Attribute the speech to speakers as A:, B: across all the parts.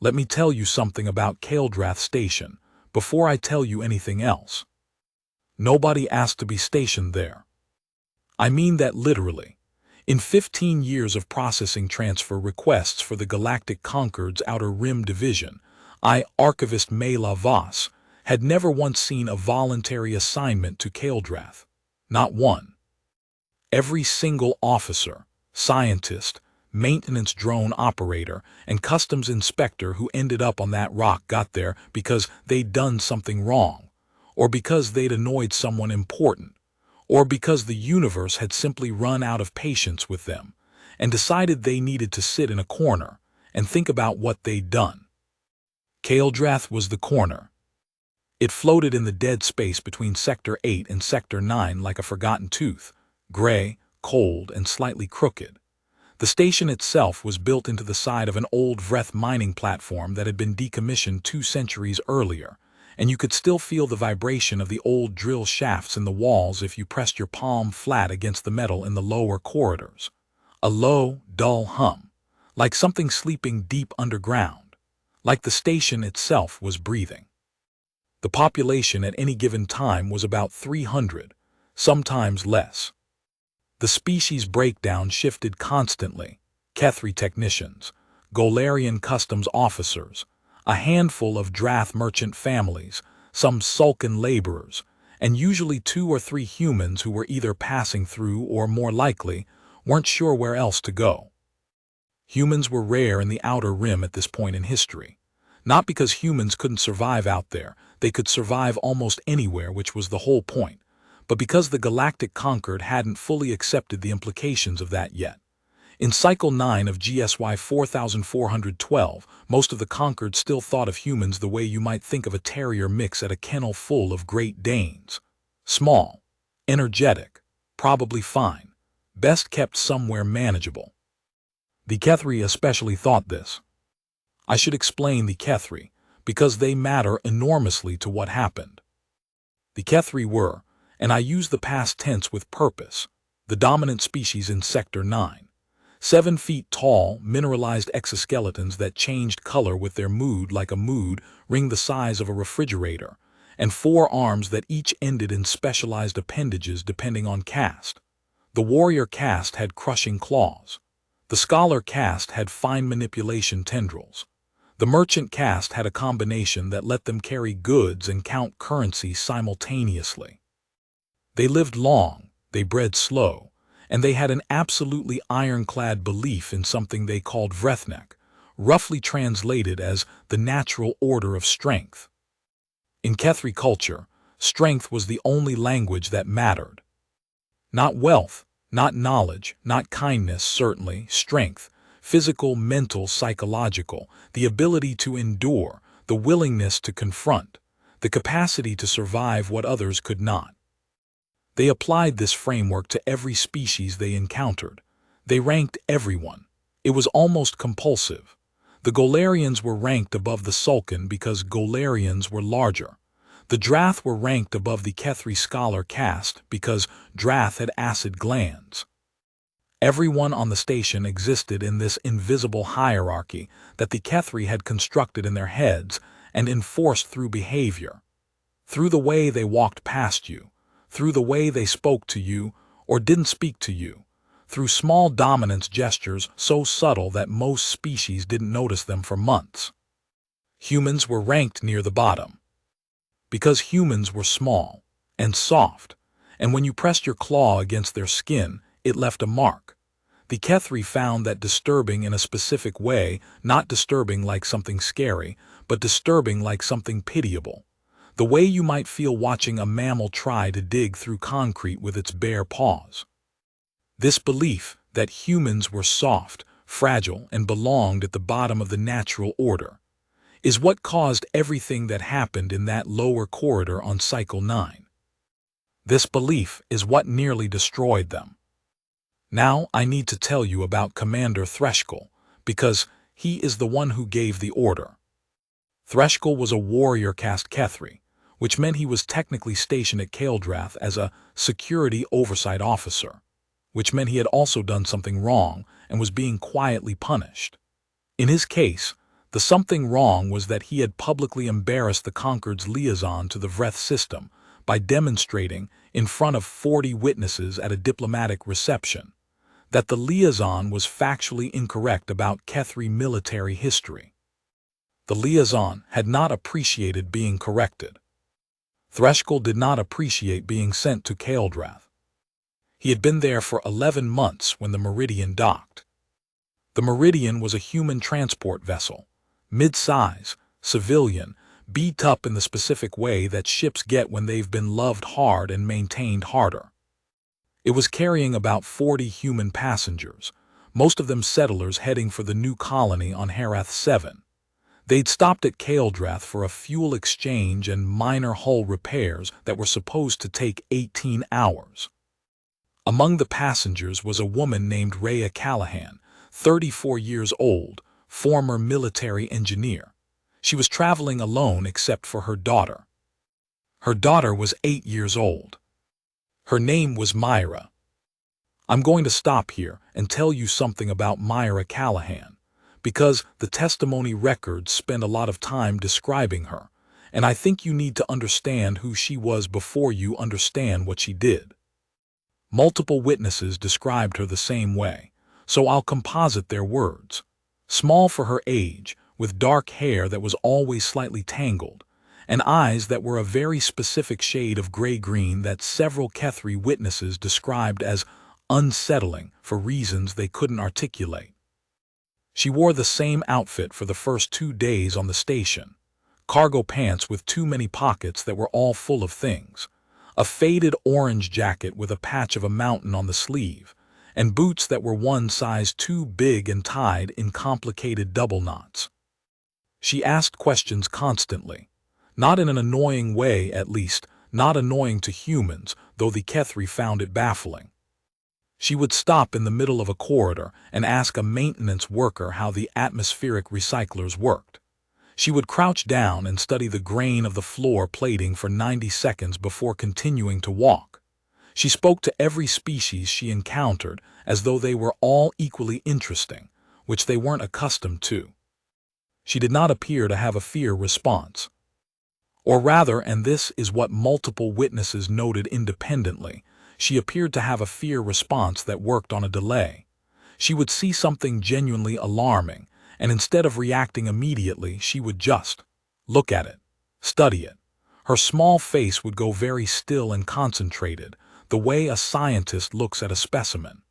A: Let me tell you something about Kael'drath Station before I tell you anything else. Nobody asked to be stationed there. I mean that literally. In 15 years of processing transfer requests for the Galactic Concord's Outer Rim Division, I, Archivist Mela Voss, had never once seen a voluntary assignment to Kael'drath. Not one. Every single officer, scientist, maintenance drone operator, and customs inspector who ended up on that rock got there because they'd done something wrong, or because they'd annoyed someone important, or because the universe had simply run out of patience with them and decided they needed to sit in a corner and think about what they'd done. Kael'drath was the corner. It floated in the dead space between Sector 8 and Sector 9 like a forgotten tooth, gray, cold, and slightly crooked. The station itself was built into the side of an old Vreth mining platform that had been decommissioned 2 centuries earlier, and you could still feel the vibration of the old drill shafts in the walls if you pressed your palm flat against the metal in the lower corridors. A low, dull hum, like something sleeping deep underground, like the station itself was breathing. The population at any given time was about 300, sometimes less. The species breakdown shifted constantly: Kethri technicians, Golarian customs officers, a handful of Drath merchant families, some Sulcan laborers, and usually 2 or 3 humans who were either passing through or, more likely, weren't sure where else to go. Humans were rare in the Outer Rim at this point in history. Not because humans couldn't survive out there, they could survive almost anywhere, which was the whole point, but because the Galactic Concord hadn't fully accepted the implications of that yet. In Cycle 9 of GSY 4412, most of the Concord still thought of humans the way you might think of a terrier mix at a kennel full of Great Danes. Small, energetic, probably fine, best kept somewhere manageable. The Kethri especially thought this. I should explain the Kethri, because they matter enormously to what happened. The Kethri were, and I use the past tense with purpose, the dominant species in Sector 9. 7 feet tall, mineralized exoskeletons that changed color with their mood like a mood ring the size of a refrigerator, and 4 arms that each ended in specialized appendages depending on caste. The warrior caste had crushing claws. The scholar caste had fine manipulation tendrils. The merchant caste had a combination that let them carry goods and count currency simultaneously. They lived long, they bred slow, and they had an absolutely ironclad belief in something they called Vrethnek, roughly translated as the natural order of strength. In Kethri culture, strength was the only language that mattered. Not wealth, not knowledge, not kindness, certainly, strength, physical, mental, psychological, the ability to endure, the willingness to confront, the capacity to survive what others could not. They applied this framework to every species they encountered. They ranked everyone. It was almost compulsive. The Golarians were ranked above the Sulcan because Golarians were larger. The Drath were ranked above the Kethri scholar caste because Drath had acid glands. Everyone on the station existed in this invisible hierarchy that the Kethri had constructed in their heads and enforced through behavior, through the way they walked past you, through the way they spoke to you or didn't speak to you, through small dominance gestures so subtle that most species didn't notice them for months. Humans were ranked near the bottom, because humans were small and soft, and when you pressed your claw against their skin, it left a mark. The Kethri found that disturbing in a specific way, not disturbing like something scary, but disturbing like something pitiable. The way you might feel watching a mammal try to dig through concrete with its bare paws. This belief that humans were soft, fragile, and belonged at the bottom of the natural order is what caused everything that happened in that lower corridor on Cycle 9. This belief is what nearly destroyed them. Now I need to tell you about Commander Threshkul, because he is the one who gave the order. Threshkul was a warrior caste Kethri, which meant he was technically stationed at Kael'drath as a security oversight officer, which meant he had also done something wrong and was being quietly punished. In his case, The something wrong was that he had publicly embarrassed the Concord's liaison to the Vreth system by demonstrating, in front of 40 witnesses at a diplomatic reception, that the liaison was factually incorrect about Kethri military history. The liaison had not appreciated being corrected. Threshkell did not appreciate being sent to Kaeldrath. He had been there for 11 months when the Meridian docked. The Meridian was a human transport vessel, mid-size, civilian, beat up in the specific way that ships get when they've been loved hard and maintained harder. It was carrying about 40 human passengers, most of them settlers heading for the new colony on Herath 7. They'd stopped at Kaeldrath for a fuel exchange and minor hull repairs that were supposed to take 18 hours. Among the passengers was a woman named Rhea Callahan, 34 years old, former military engineer. She was traveling alone except for her daughter. Her daughter was 8 years old. Her name was Myra. I'm going to stop here and tell you something about Myra Callahan, because the testimony records spend a lot of time describing her, and I think you need to understand who she was before you understand what she did. Multiple witnesses described her the same way, so I'll composite their words. Small for her age, with dark hair that was always slightly tangled, and eyes that were a very specific shade of gray-green that several Kethri witnesses described as unsettling for reasons they couldn't articulate. She wore the same outfit for the first 2 days on the station, cargo pants with too many pockets that were all full of things, a faded orange jacket with a patch of a mountain on the sleeve, and boots that were one size too big and tied in complicated double knots. She asked questions constantly, not in an annoying way, at least, not annoying to humans, though the Kethri found it baffling. She would stop in the middle of a corridor and ask a maintenance worker how the atmospheric recyclers worked. She would crouch down and study the grain of the floor plating for 90 seconds before continuing to walk. She spoke to every species she encountered as though they were all equally interesting, which they weren't accustomed to. She did not appear to have a fear response. Or rather, and this is what multiple witnesses noted independently, she appeared to have a fear response that worked on a delay. She would see something genuinely alarming, and instead of reacting immediately, she would just look at it, study it. Her small face would go very still and concentrated, the way a scientist looks at a specimen.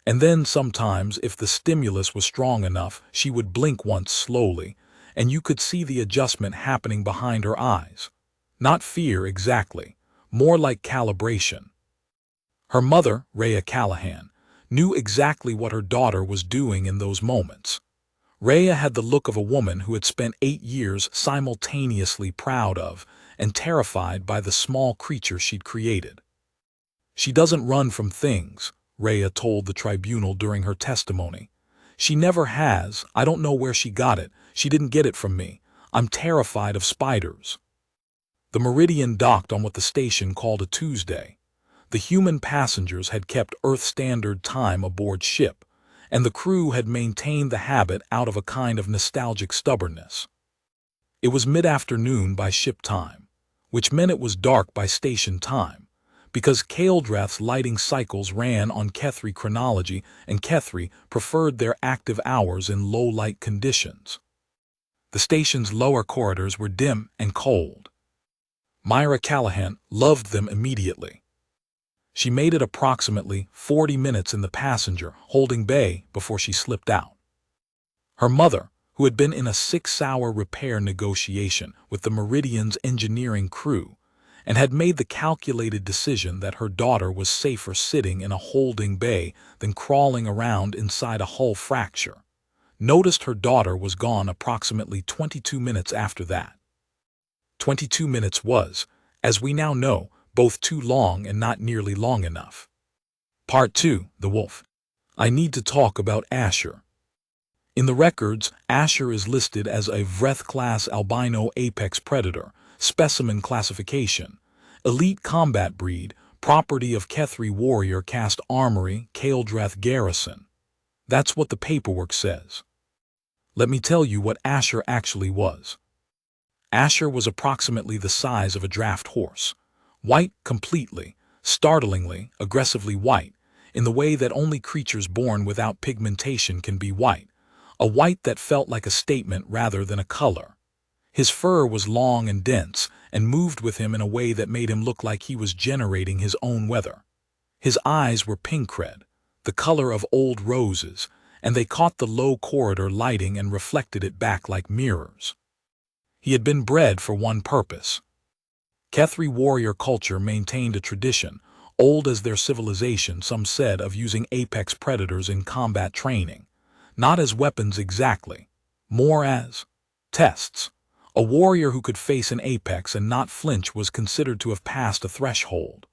A: And then sometimes, if the stimulus was strong enough, she would blink once slowly, and you could see the adjustment happening behind her eyes. Not fear exactly, more like calibration. Her mother, Rhea Callahan, knew exactly what her daughter was doing in those moments. Rhea had the look of a woman who had spent 8 years simultaneously proud of and terrified by the small creature she'd created. She doesn't run from things, Rhea told the tribunal during her testimony. She never has. I don't know where she got it. She didn't get it from me. I'm terrified of spiders. The Meridian docked on what the station called a Tuesday. The human passengers had kept Earth Standard Time aboard ship, and the crew had maintained the habit out of a kind of nostalgic stubbornness. It was mid-afternoon by ship time, which meant it was dark by station time, because Kaeldrath's lighting cycles ran on Kethri chronology, and Kethri preferred their active hours in low-light conditions. The station's lower corridors were dim and cold. Myra Callahan loved them immediately. She made it approximately 40 minutes in the passenger holding bay before she slipped out. Her mother, who had been in a 6-hour repair negotiation with the Meridian's engineering crew and had made the calculated decision that her daughter was safer sitting in a holding bay than crawling around inside a hull fracture, noticed her daughter was gone approximately 22 minutes after that. 22 minutes was, as we now know, both too long and not nearly long enough. Part 2, The Wolf. I need to talk about Asher. In the records, Asher is listed as a Vreth-class albino apex predator, specimen classification, elite combat breed, property of Kethri warrior caste armory, Kaeldrath garrison. That's what the paperwork says. Let me tell you what Asher actually was. Asher was approximately the size of a draft horse. White completely, startlingly, aggressively white, in the way that only creatures born without pigmentation can be white, a white that felt like a statement rather than a color. His fur was long and dense, and moved with him in a way that made him look like he was generating his own weather. His eyes were pink red, the color of old roses, and they caught the low corridor lighting and reflected it back like mirrors. He had been bred for one purpose. Kethri warrior culture maintained a tradition, old as their civilization, some said, of using apex predators in combat training, not as weapons exactly, more as tests. A warrior who could face an apex and not flinch was considered to have passed a threshold.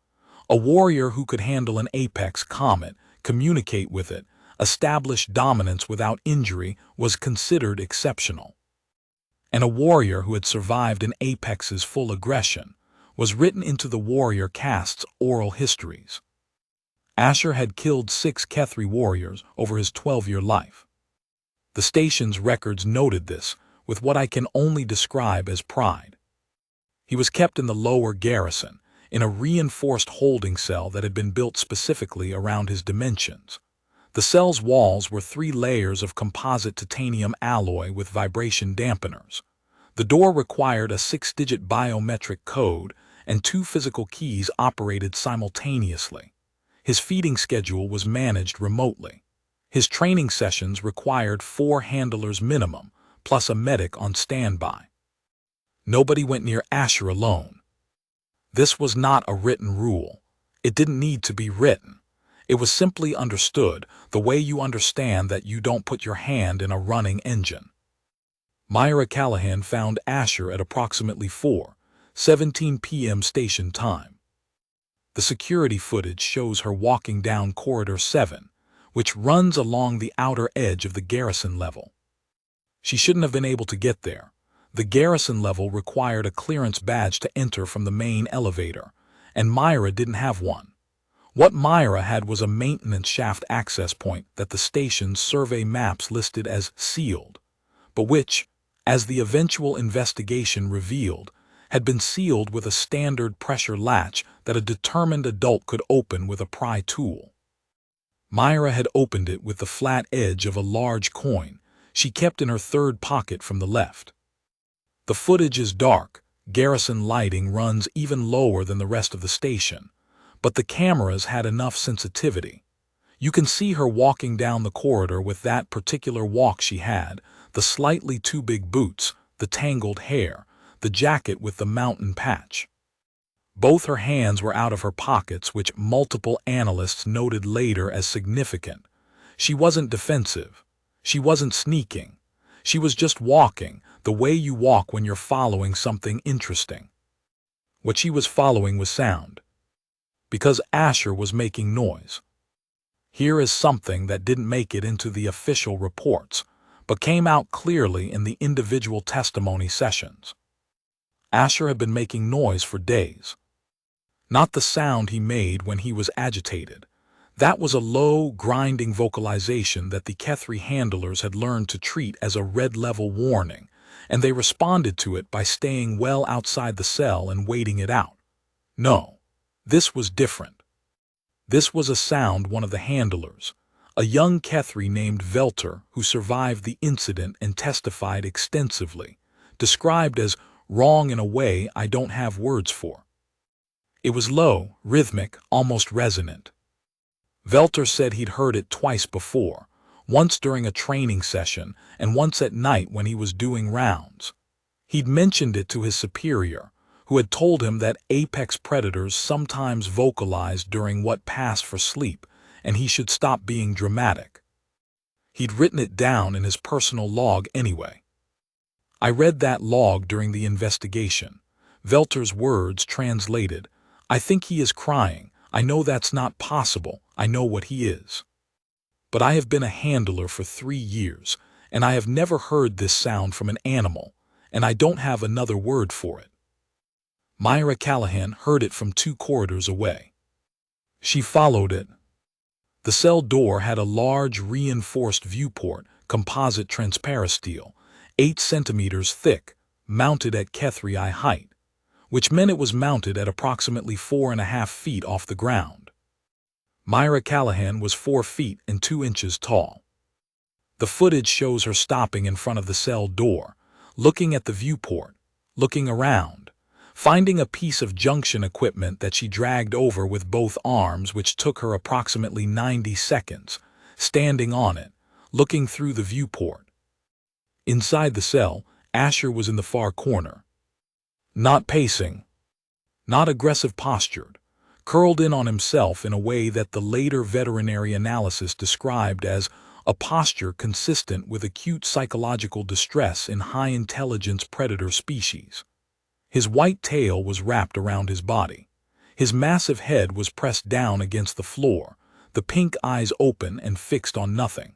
A: A warrior who could handle an apex comet, communicate with it, establish dominance without injury was considered exceptional. And a warrior who had survived an apex's full aggression was written into the warrior caste's oral histories. Asher had killed 6 Kethri warriors over his 12-year life. The station's records noted this with what I can only describe as pride. He was kept in the lower garrison, in a reinforced holding cell that had been built specifically around his dimensions. The cell's walls were 3 layers of composite titanium alloy with vibration dampeners. The door required a 6-digit biometric code, and 2 physical keys operated simultaneously. His feeding schedule was managed remotely. His training sessions required 4 handlers minimum, plus a medic on standby. Nobody went near Asher alone. This was not a written rule. It didn't need to be written. It was simply understood, the way you understand that you don't put your hand in a running engine. Myra Callahan found Asher at approximately 4:17 p.m. station time. The security footage shows her walking down Corridor 7, which runs along the outer edge of the garrison level. She shouldn't have been able to get there. The garrison level required a clearance badge to enter from the main elevator, and Myra didn't have one. What Myra had was a maintenance shaft access point that the station's survey maps listed as sealed, but which, as the eventual investigation revealed, had been sealed with a standard pressure latch that a determined adult could open with a pry tool. Myra had opened it with the flat edge of a large coin she kept in her third pocket from the left. The footage is dark, garrison lighting runs even lower than the rest of the station, but the cameras had enough sensitivity. You can see her walking down the corridor with that particular walk she had, the slightly too big boots, the tangled hair, the jacket with the mountain patch. Both her hands were out of her pockets, which multiple analysts noted later as significant. She wasn't defensive. She wasn't sneaking. She was just walking, the way you walk when you're following something interesting. What she was following was sound. Because Asher was making noise. Here is something that didn't make it into the official reports, but came out clearly in the individual testimony sessions. Asher had been making noise for days. Not the sound he made when he was agitated. That was a low, grinding vocalization that the Kethri handlers had learned to treat as a red-level warning, and they responded to it by staying well outside the cell and waiting it out. No, this was different. This was a sound one of the handlers, a young Kethri named Velter, who survived the incident and testified extensively, described as wrong in a way I don't have words for. It was low, rhythmic, almost resonant. Velter said he'd heard it twice before, once during a training session and once at night when he was doing rounds. He'd mentioned it to his superior, who had told him that apex predators sometimes vocalized during what passed for sleep, and he should stop being dramatic. He'd written it down in his personal log anyway. I read that log during the investigation. Velter's words translated, "I think he is crying. I know that's not possible. I know what he is. But I have been a handler for 3 years, and I have never heard this sound from an animal, and I don't have another word for it." Myra Callahan heard it from 2 corridors away. She followed it. The cell door had a large reinforced viewport composite transparasteel, 8 centimeters thick, mounted at HFY height, which meant it was mounted at approximately 4.5 feet off the ground. Myra Callahan was 4 feet and 2 inches tall. The footage shows her stopping in front of the cell door, looking at the viewport, looking around, finding a piece of junction equipment that she dragged over with both arms, which took her approximately 90 seconds, standing on it, looking through the viewport. Inside the cell, Asher was in the far corner. Not pacing, not aggressive postured, curled in on himself in a way that the later veterinary analysis described as a posture consistent with acute psychological distress in high-intelligence predator species. His white tail was wrapped around his body. His massive head was pressed down against the floor, the pink eyes open and fixed on nothing.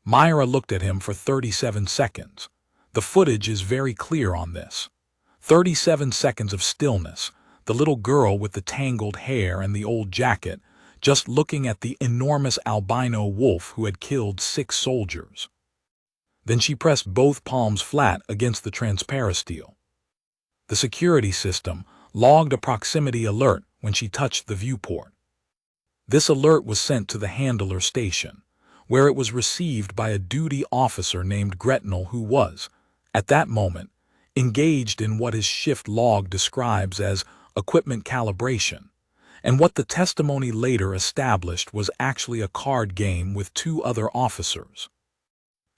A: Myra looked at him for 37 seconds. The footage is very clear on this. 37 seconds of stillness, the little girl with the tangled hair and the old jacket, just looking at the enormous albino wolf who had killed 6 soldiers. Then she pressed both palms flat against the transparasteel. The security system logged a proximity alert when she touched the viewport. This alert was sent to the handler station, where it was received by a duty officer named Gretnell who was, at that moment, engaged in what his shift log describes as equipment calibration, and what the testimony later established was actually a card game with 2 other officers.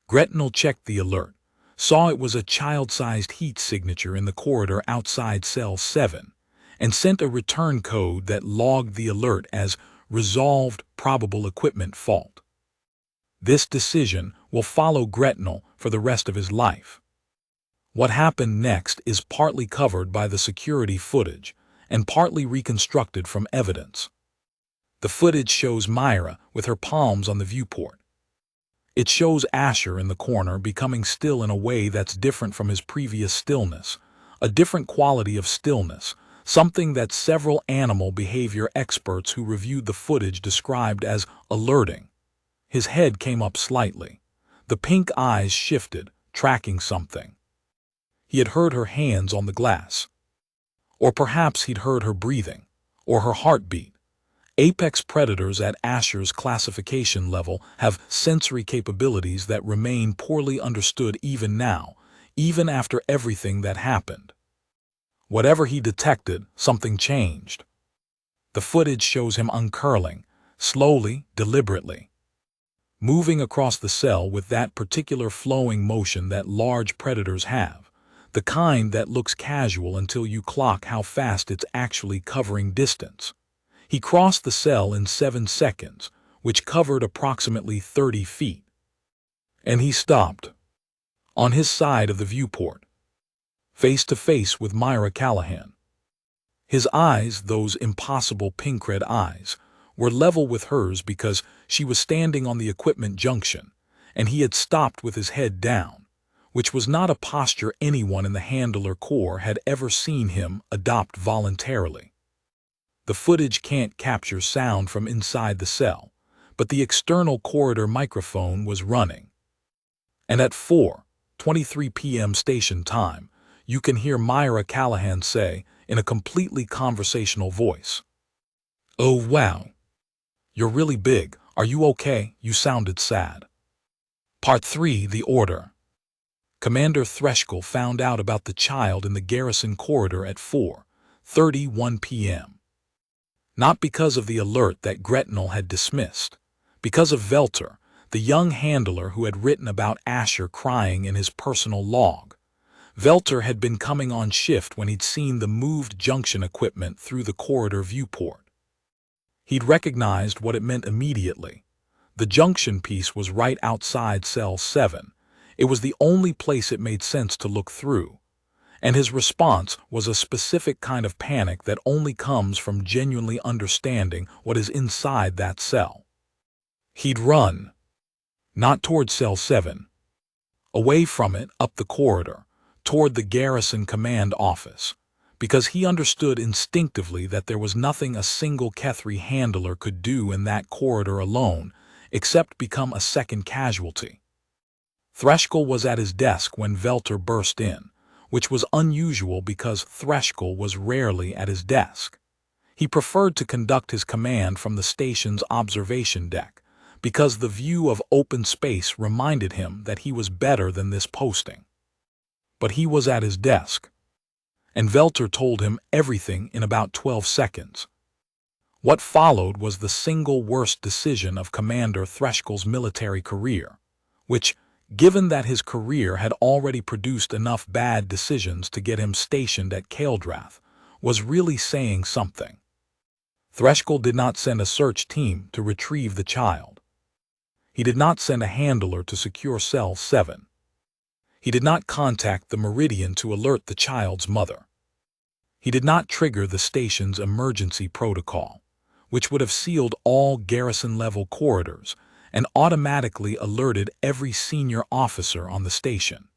A: Gretnell checked the alert, saw it was a child-sized heat signature in the corridor outside cell 7, and sent a return code that logged the alert as resolved probable equipment fault. This decision will follow Gretnell for the rest of his life. What happened next is partly covered by the security footage and partly reconstructed from evidence. The footage shows Myra with her palms on the viewport. It shows Asher in the corner becoming still in a way that's different from his previous stillness, a different quality of stillness, something that several animal behavior experts who reviewed the footage described as alerting. His head came up slightly. The pink eyes shifted, tracking something. He had heard her hands on the glass. Or perhaps he'd heard her breathing, or her heartbeat. Apex predators at Asher's classification level have sensory capabilities that remain poorly understood even now, even after everything that happened. Whatever he detected, something changed. The footage shows him uncurling, slowly, deliberately, moving across the cell with that particular flowing motion that large predators have, the kind that looks casual until you clock how fast it's actually covering distance. He crossed the cell in 7 seconds, which covered approximately 30 feet. And he stopped, on his side of the viewport, face to face with Myra Callahan. His eyes, those impossible pink-red eyes, were level with hers because she was standing on the equipment junction, and he had stopped with his head down, which was not a posture anyone in the handler corps had ever seen him adopt voluntarily. The footage can't capture sound from inside the cell, but the external corridor microphone was running. And at 4:23 p.m. station time, you can hear Myra Callahan say, in a completely conversational voice, "Oh wow. You're really big. Are you okay? You sounded sad." Part 3, The Order. Commander Threschkel found out about the child in the garrison corridor at 4:31 p.m. Not because of the alert that Gretnell had dismissed, because of Velter, the young handler who had written about Asher crying in his personal log. Velter had been coming on shift when he'd seen the moved junction equipment through the corridor viewport. He'd recognized what it meant immediately. The junction piece was right outside cell 7. It was the only place it made sense to look through. And his response was a specific kind of panic that only comes from genuinely understanding what is inside that cell. He'd run, not toward cell 7, away from it, up the corridor, toward the garrison command office, because he understood instinctively that there was nothing a single Kethri handler could do in that corridor alone except become a second casualty. Threschkel was at his desk when Velter burst in, which was unusual because Threschkel was rarely at his desk. He preferred to conduct his command from the station's observation deck, because the view of open space reminded him that he was better than this posting. But he was at his desk, and Velter told him everything in about 12 seconds. What followed was the single worst decision of Commander Threschkel's military career, which, given that his career had already produced enough bad decisions to get him stationed at Kael'drath, was really saying something. Threschkel did not send a search team to retrieve the child. He did not send a handler to secure Cell 7. He did not contact the Meridian to alert the child's mother. He did not trigger the station's emergency protocol, which would have sealed all garrison-level corridors and automatically alerted every senior officer on the station.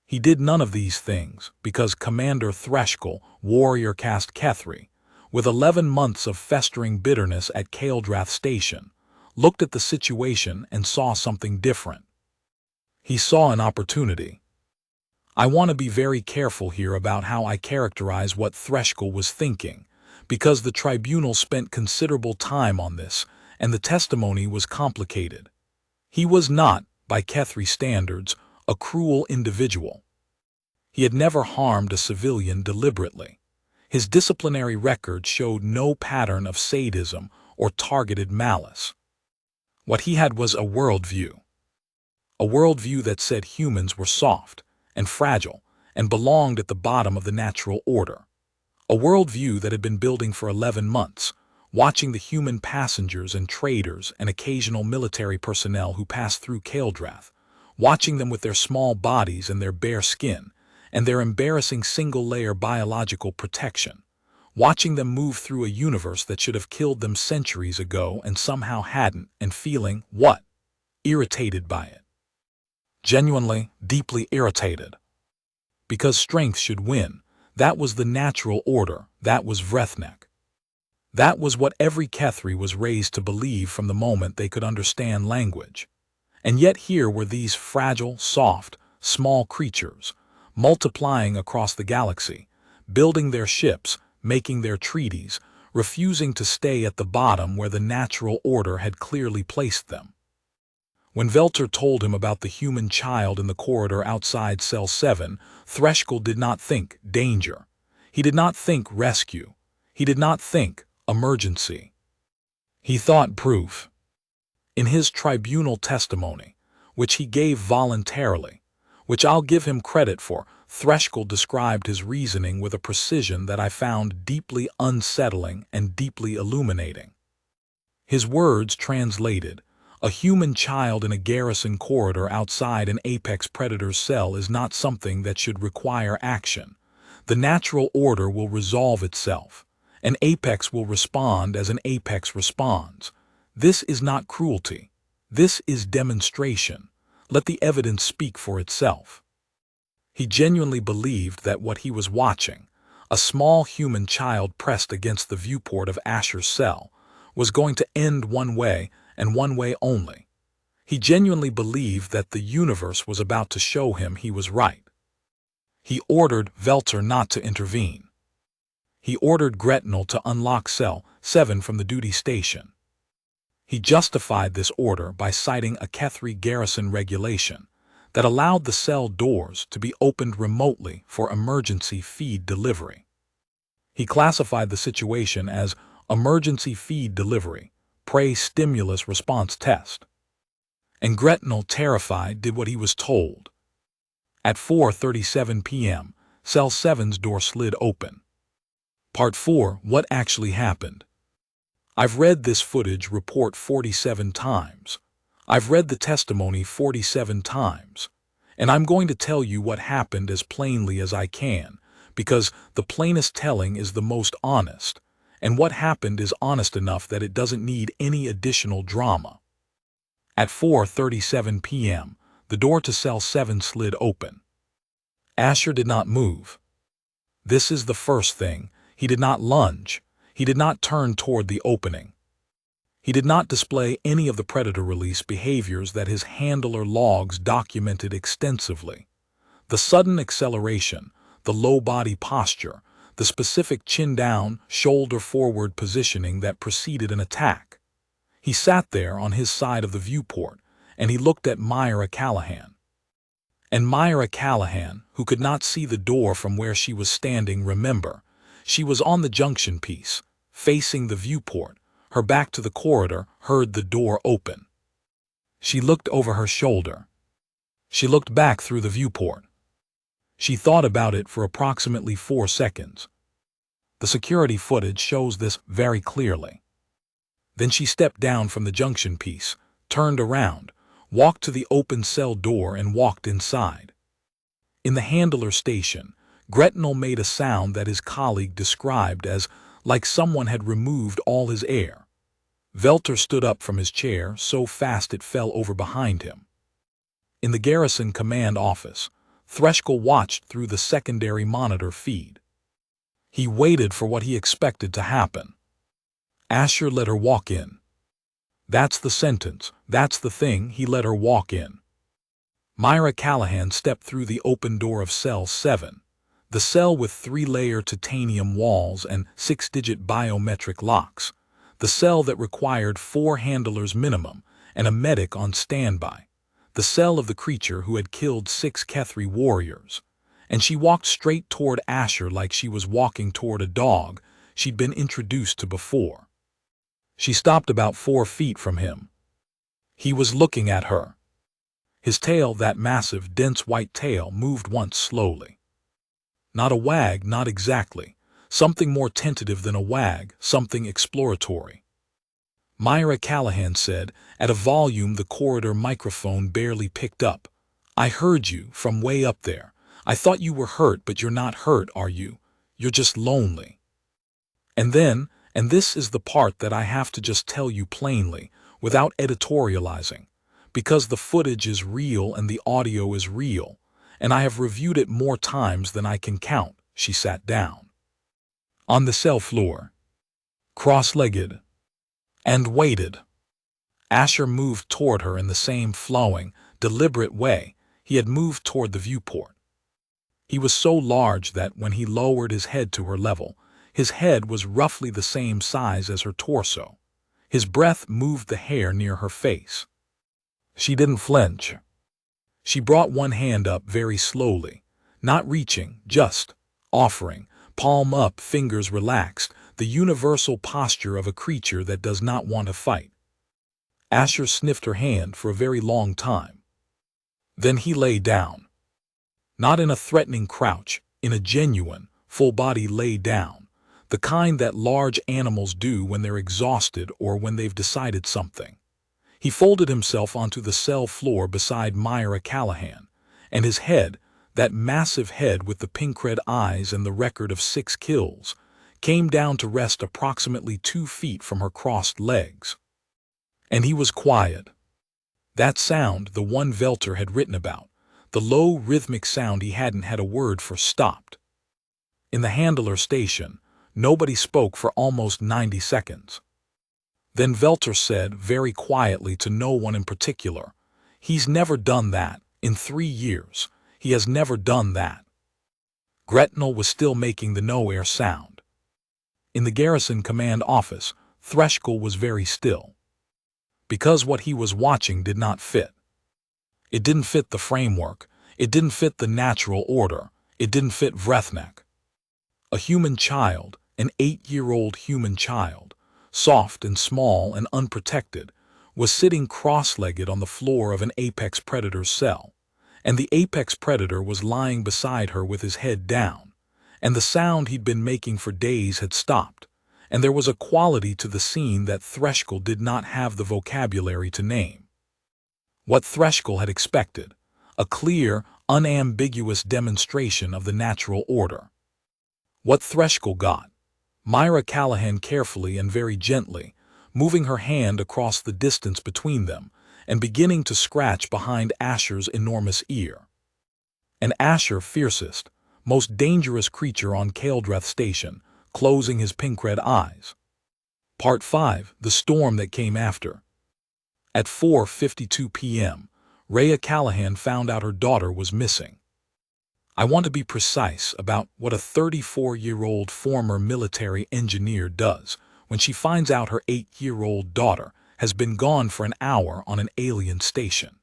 A: He did none of these things because Commander Threschkel, warrior caste Kethri, with 11 months of festering bitterness at Kael'drath Station, looked at the situation and saw something different. He saw an opportunity. I want to be very careful here about how I characterize what Threschkel was thinking, because the tribunal spent considerable time on this, and the testimony was complicated. He was not, by Kethri standards, a cruel individual. He had never harmed a civilian deliberately. His disciplinary record showed no pattern of sadism or targeted malice. What he had was a worldview. A worldview that said humans were soft and fragile and belonged at the bottom of the natural order. A worldview that had been building for 11 months, watching the human passengers and traders and occasional military personnel who passed through Kael'drath, watching them with their small bodies and their bare skin, and their embarrassing single-layer biological protection, watching them move through a universe that should have killed them centuries ago and somehow hadn't, and feeling, what? Irritated by it. Genuinely, deeply irritated. Because strength should win. That was the natural order. That was Vrethnek. That was what every Kethri was raised to believe from the moment they could understand language. And yet here were these fragile, soft, small creatures, multiplying across the galaxy, building their ships, making their treaties, refusing to stay at the bottom where the natural order had clearly placed them. When Velter told him about the human child in the corridor outside Cell 7, Threschkel did not think danger. He did not think rescue. He did not think emergency. He thought proof. In his tribunal testimony, which he gave voluntarily, which I'll give him credit for, Threschkel described his reasoning with a precision that I found deeply unsettling and deeply illuminating. His words translated, a human child in a garrison corridor outside an apex predator's cell is not something that should require action. The natural order will resolve itself. An apex will respond as an apex responds. This is not cruelty. This is demonstration. Let the evidence speak for itself. He genuinely believed that what he was watching, a small human child pressed against the viewport of Asher's cell, was going to end one way and one way only. He genuinely believed that the universe was about to show him he was right. He ordered Velter not to intervene. He ordered Gretnel to unlock Cell 7 from the duty station. He justified this order by citing a Kethri garrison regulation that allowed the cell doors to be opened remotely for emergency feed delivery. He classified the situation as emergency feed delivery, prey stimulus response test. And Gretnel, terrified, did what he was told. At 4:37 p.m., Cell 7's door slid open. Part 4. What actually happened? I've read this footage report 47 times. I've read the testimony 47 times. And I'm going to tell you what happened as plainly as I can, because the plainest telling is the most honest, and what happened is honest enough that it doesn't need any additional drama. At 4:37 p.m., the door to Cell 7 slid open. Asher did not move. This is the first thing. He did not lunge. He did not turn toward the opening. He did not display any of the predator release behaviors that his handler logs documented extensively. The sudden acceleration, the low body posture, the specific chin-down, shoulder-forward positioning that preceded an attack. He sat there on his side of the viewport, and he looked at Myra Callahan. And Myra Callahan, who could not see the door from where she was standing, remember, she was on the junction piece, facing the viewport, her back to the corridor, heard the door open. She looked over her shoulder. She looked back through the viewport. She thought about it for approximately 4 seconds. The security footage shows this very clearly. Then she stepped down from the junction piece, turned around, walked to the open cell door and walked inside. In the handler station, Gretnell made a sound that his colleague described as like someone had removed all his air. Velter stood up from his chair so fast it fell over behind him. In the garrison command office, Threschkel watched through the secondary monitor feed. He waited for what he expected to happen. Asher let her walk in. That's the sentence, that's the thing, he let her walk in. Myra Callahan stepped through the open door of cell 7, the cell with 3-layer titanium walls and 6-digit biometric locks, the cell that required 4 handlers minimum and a medic on standby, the cell of the creature who had killed 6 Kethri warriors. And she walked straight toward Asher like she was walking toward a dog she'd been introduced to before. She stopped about 4 feet from him. He was looking at her. His tail, that massive, dense white tail, moved once slowly. Not a wag, not exactly. Something more tentative than a wag, something exploratory. Myra Callahan said, at a volume the corridor microphone barely picked up. I heard you from way up there. I thought you were hurt, but you're not hurt, are you? You're just lonely. And then, and this is the part that I have to just tell you plainly, without editorializing, because the footage is real and the audio is real, and I have reviewed it more times than I can count. She sat down on the cell floor, cross-legged, and waited. Asher moved toward her in the same flowing, deliberate way he had moved toward the viewport. He was so large that when he lowered his head to her level, his head was roughly the same size as her torso. His breath moved the hair near her face. She didn't flinch. She brought one hand up very slowly, not reaching, just offering, palm up, fingers relaxed, the universal posture of a creature that does not want to fight. Asher sniffed her hand for a very long time. Then he lay down. Not in a threatening crouch, in a genuine, full-body lay down, the kind that large animals do when they're exhausted or when they've decided something. He folded himself onto the cell floor beside Myra Callahan, and his head, that massive head with the pink-red eyes and the record of 6 kills, came down to rest approximately 2 feet from her crossed legs. And he was quiet. That sound, the one Velter had written about, the low rhythmic sound he hadn't had a word for, stopped. In the handler station, nobody spoke for almost 90 seconds. Then Velter said very quietly to no one in particular, "He's never done that. In 3 years, he has never done that." Gretnell was still making the no-air sound. In the garrison command office, Threschkel was very still. Because what he was watching did not fit. It didn't fit the framework. It didn't fit the natural order. It didn't fit Vrethnek. A human child, an 8-year-old human child, soft and small and unprotected, was sitting cross-legged on the floor of an apex predator's cell, and the apex predator was lying beside her with his head down, and the sound he'd been making for days had stopped, and there was a quality to the scene that Threschkel did not have the vocabulary to name. What Threschkel had expected, a clear, unambiguous demonstration of the natural order. What Threschkel got, Myra Callahan carefully and very gently, moving her hand across the distance between them and beginning to scratch behind Asher's enormous ear. And Asher, fiercest, most dangerous creature on Kaeldreth Station, closing his pink-red eyes. Part 5. The Storm That Came After. At 4:52 p.m., Rhea Callahan found out her daughter was missing. I want to be precise about what a 34-year-old former military engineer does when she finds out her 8-year-old daughter has been gone for an hour on an alien station.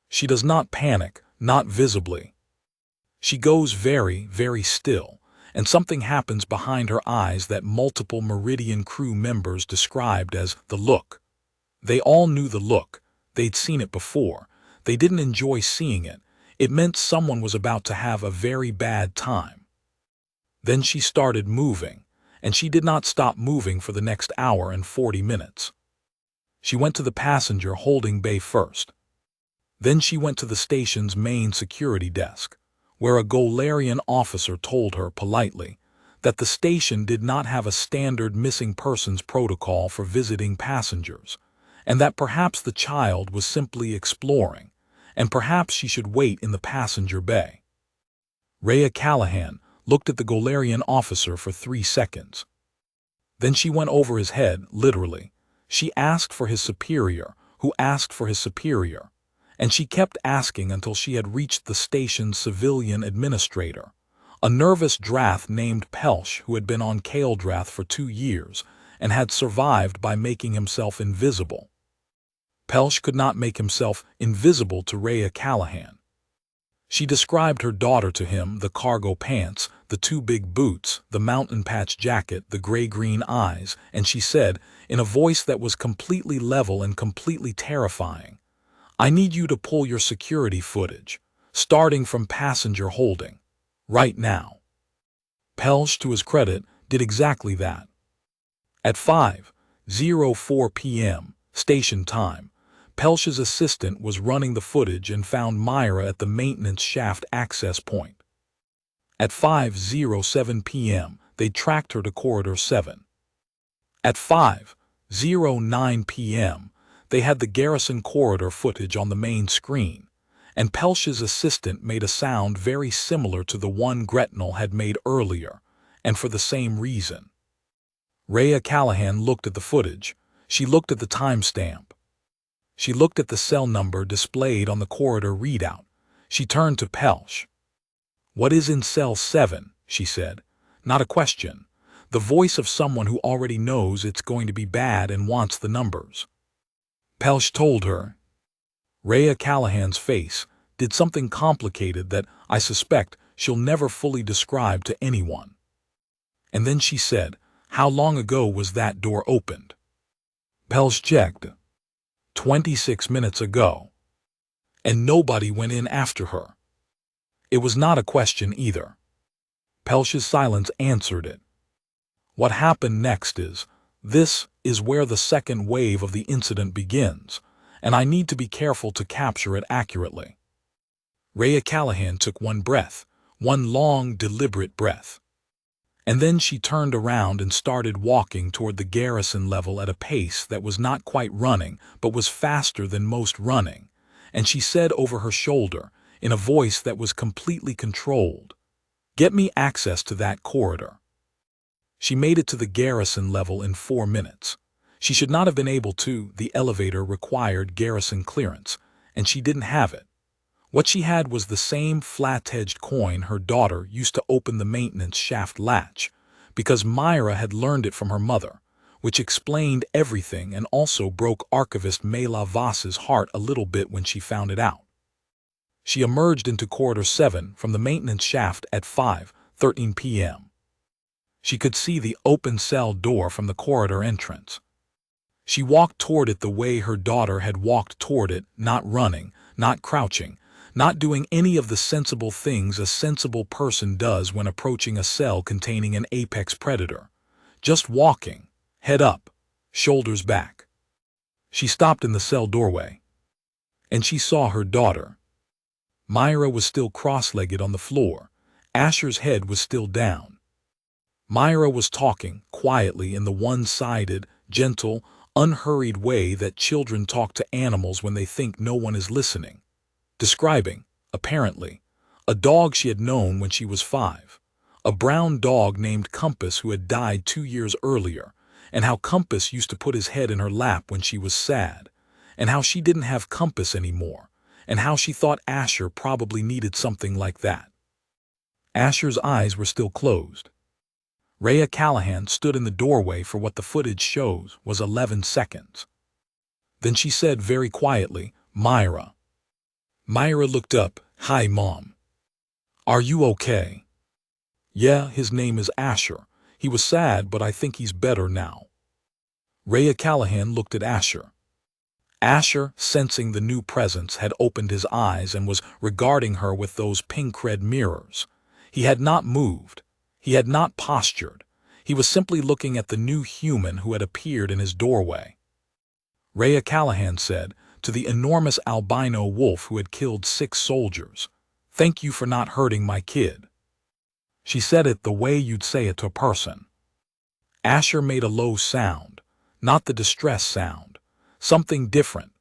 A: She does not panic, not visibly. She goes very, very still, and something happens behind her eyes that multiple Meridian crew members described as the look. They all knew the look. They'd seen it before. They didn't enjoy seeing it. It meant someone was about to have a very bad time. Then she started moving, and she did not stop moving for the next hour and 40 minutes. She went to the passenger holding bay first. Then she went to the station's main security desk, where a Galactic officer told her politely that the station did not have a standard missing persons protocol for visiting passengers, and that perhaps the child was simply exploring, and perhaps she should wait in the passenger bay. Rhea Callahan looked at the Galactic officer for 3 seconds. Then she went over his head, literally. She asked for his superior, who asked for his superior, and she kept asking until she had reached the station's civilian administrator, a nervous Drath named Pelsh who had been on Kael'drath for 2 years and had survived by making himself invisible. Pelsh could not make himself invisible to Rhea Callahan. She described her daughter to him, the cargo pants, the 2 big boots, the mountain patch jacket, the gray-green eyes, and she said, in a voice that was completely level and completely terrifying, "I need you to pull your security footage, starting from passenger holding, right now." Pelsh, to his credit, did exactly that. At 5:04 p.m., station time, Pelsh's assistant was running the footage and found Myra at the maintenance shaft access point. At 5:07 p.m., they tracked her to Corridor 7. At 5:09 p.m., they had the garrison corridor footage on the main screen, and Pelsh's assistant made a sound very similar to the one Gretnell had made earlier, and for the same reason. Rhea Callahan looked at the footage. She looked at the timestamp. She looked at the cell number displayed on the corridor readout. She turned to Pelsh. "What is in cell 7?" she said. Not a question. The voice of someone who already knows it's going to be bad and wants the numbers. Pelsh told her. Rhea Callahan's face did something complicated that, I suspect, she'll never fully describe to anyone. And then she said, "How long ago was that door opened?" Pelsh checked. 26 minutes ago. And nobody went in after her. It was not a question either. Pelsh's silence answered it. What happened next is, this is where the second wave of the incident begins, and I need to be careful to capture it accurately. Rhea Callahan took one breath, one long, deliberate breath. And then she turned around and started walking toward the garrison level at a pace that was not quite running, but was faster than most running, and she said over her shoulder, in a voice that was completely controlled, "Get me access to that corridor." She made it to the garrison level in 4 minutes. She should not have been able to. The elevator required garrison clearance, and she didn't have it. What she had was the same flat-edged coin her daughter used to open the maintenance shaft latch, because Myra had learned it from her mother, which explained everything and also broke Archivist Mela Voss's heart a little bit when she found it out. She emerged into Corridor 7 from the maintenance shaft at 5:13 p.m. She could see the open cell door from the corridor entrance. She walked toward it the way her daughter had walked toward it, not running, not crouching, not doing any of the sensible things a sensible person does when approaching a cell containing an apex predator. Just walking, head up, shoulders back. She stopped in the cell doorway. And she saw her daughter. Myra was still cross-legged on the floor. Asher's head was still down. Myra was talking, quietly in the one-sided, gentle, unhurried way that children talk to animals when they think no one is listening. Describing, apparently, a dog she had known when she was 5, a brown dog named Compass who had died 2 years earlier, and how Compass used to put his head in her lap when she was sad, and how she didn't have Compass anymore, and how she thought Asher probably needed something like that. Asher's eyes were still closed. Rhea Callahan stood in the doorway for what the footage shows was 11 seconds. Then she said very quietly, "Myra." Myra looked up. "Hi, Mom. Are you okay?" "Yeah, his name is Asher. He was sad, but I think he's better now." Rhea Callahan looked at Asher. Asher, sensing the new presence, had opened his eyes and was regarding her with those pink red mirrors. He had not moved. He had not postured. He was simply looking at the new human who had appeared in his doorway. Rhea Callahan said, to the enormous albino wolf who had killed 6 soldiers, "Thank you for not hurting my kid." She said it the way you'd say it to a person. Asher made a low sound, not the distress sound, something different,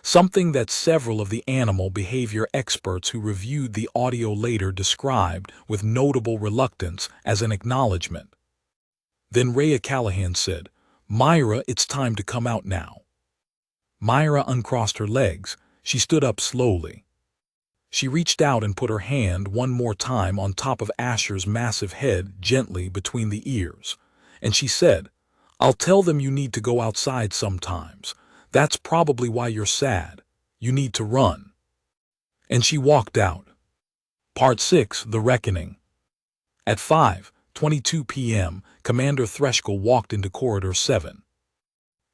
A: something that several of the animal behavior experts who reviewed the audio later described with notable reluctance as an acknowledgement. Then Rhea Callahan said, "Myra, it's time to come out now." Myra uncrossed her legs. She stood up slowly. She reached out and put her hand one more time on top of Asher's massive head, gently between the ears, and she said, "I'll tell them you need to go outside sometimes. That's probably why you're sad. You need to run." And she walked out. Part 6, The Reckoning. At 5:22 p.m., Commander Threschkel walked into Corridor 7.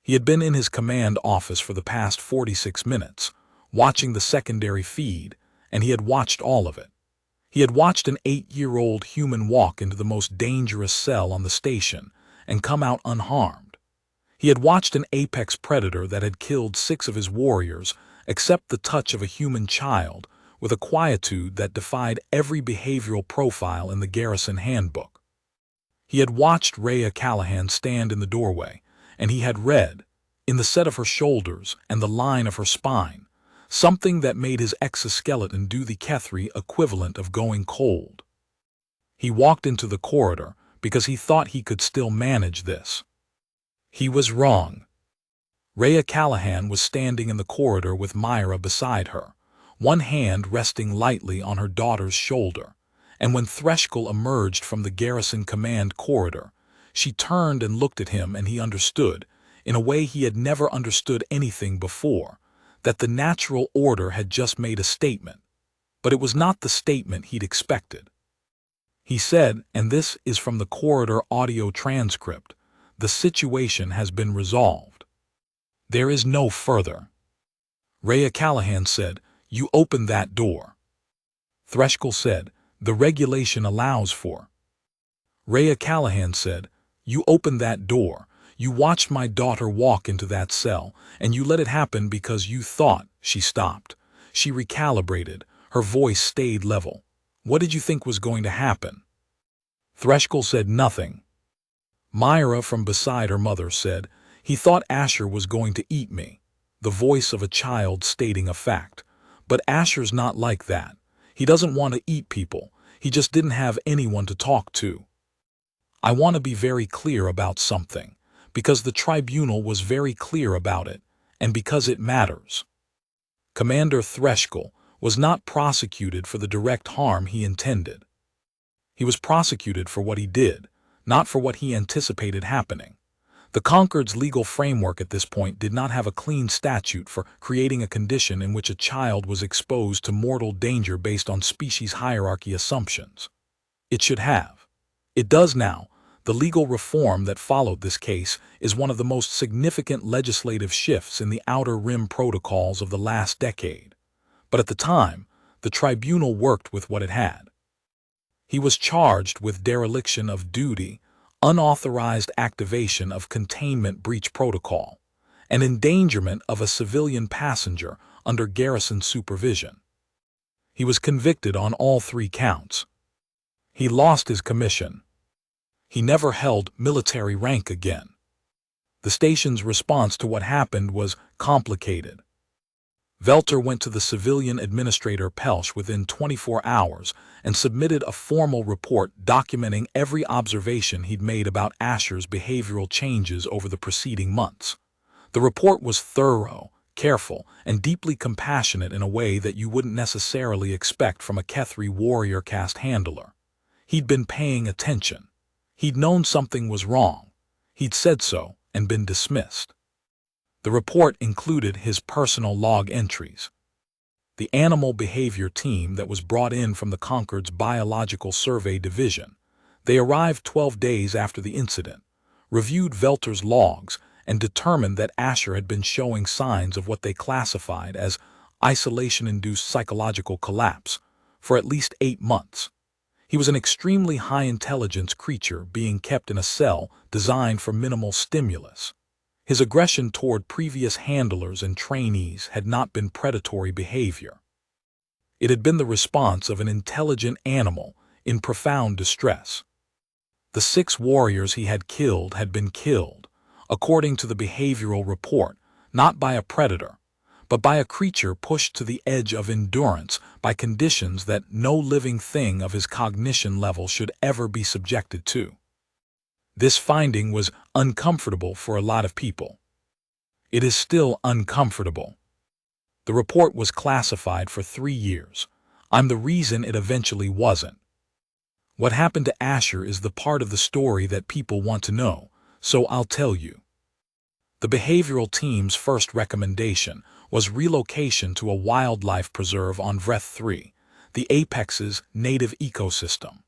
A: He had been in his command office for the past 46 minutes, watching the secondary feed, and he had watched all of it. He had watched an 8-year-old human walk into the most dangerous cell on the station and come out unharmed. He had watched an apex predator that had killed 6 of his warriors accept the touch of a human child with a quietude that defied every behavioral profile in the Garrison Handbook. He had watched Rhea Callahan stand in the doorway, and he had read, in the set of her shoulders and the line of her spine, something that made his exoskeleton do the Kethri equivalent of going cold. He walked into the corridor because he thought he could still manage this. He was wrong. Rhea Callahan was standing in the corridor with Myra beside her, one hand resting lightly on her daughter's shoulder, and when Threschkel emerged from the Garrison Command corridor, she turned and looked at him, and he understood, in a way he had never understood anything before, that the natural order had just made a statement, but it was not the statement he'd expected. He said, and this is from the corridor audio transcript, "The situation has been resolved. There is no further." Rhea Callahan said, "You opened that door." Threschkel said, "The regulation allows for." Rhea Callahan said, "You opened that door. You watched my daughter walk into that cell, and you let it happen because you thought." She stopped. She recalibrated. Her voice stayed level. "What did you think was going to happen?" Threschkel said nothing. Myra from beside her mother said, "He thought Asher was going to eat me." The voice of a child stating a fact. "But Asher's not like that. He doesn't want to eat people. He just didn't have anyone to talk to." I want to be very clear about something, because the tribunal was very clear about it, and because it matters. Commander Threschkel was not prosecuted for the direct harm he intended. He was prosecuted for what he did, not for what he anticipated happening. The Concord's legal framework at this point did not have a clean statute for creating a condition in which a child was exposed to mortal danger based on species hierarchy assumptions. It should have. It does now. The legal reform that followed this case is one of the most significant legislative shifts in the Outer Rim protocols of the last decade. But at the time, the tribunal worked with what it had. He was charged with dereliction of duty, unauthorized activation of containment breach protocol, and endangerment of a civilian passenger under garrison supervision. He was convicted on all 3 counts. He lost his commission. He never held military rank again. The station's response to what happened was complicated. Velter went to the civilian administrator Pelsch within 24 hours and submitted a formal report documenting every observation he'd made about Asher's behavioral changes over the preceding months. The report was thorough, careful, and deeply compassionate in a way that you wouldn't necessarily expect from a Kethri warrior caste handler. He'd been paying attention. He'd known something was wrong. He'd said so and been dismissed. The report included his personal log entries. The animal behavior team that was brought in from the Concord's Biological Survey Division. They arrived 12 days after the incident, reviewed Velter's logs, and determined that Asher had been showing signs of what they classified as isolation-induced psychological collapse for at least 8 months. He was an extremely high-intelligence creature being kept in a cell designed for minimal stimulus. His aggression toward previous handlers and trainees had not been predatory behavior. It had been the response of an intelligent animal in profound distress. The 6 warriors he had killed had been killed, according to the behavioral report, not by a predator, but by a creature pushed to the edge of endurance by conditions that no living thing of his cognition level should ever be subjected to. This finding was uncomfortable for a lot of people. It is still uncomfortable. The report was classified for 3 years. I'm the reason it eventually wasn't. What happened to Asher is the part of the story that people want to know, so I'll tell you. The behavioral team's first recommendation was relocation to a wildlife preserve on Vreth 3, the Apex's native ecosystem.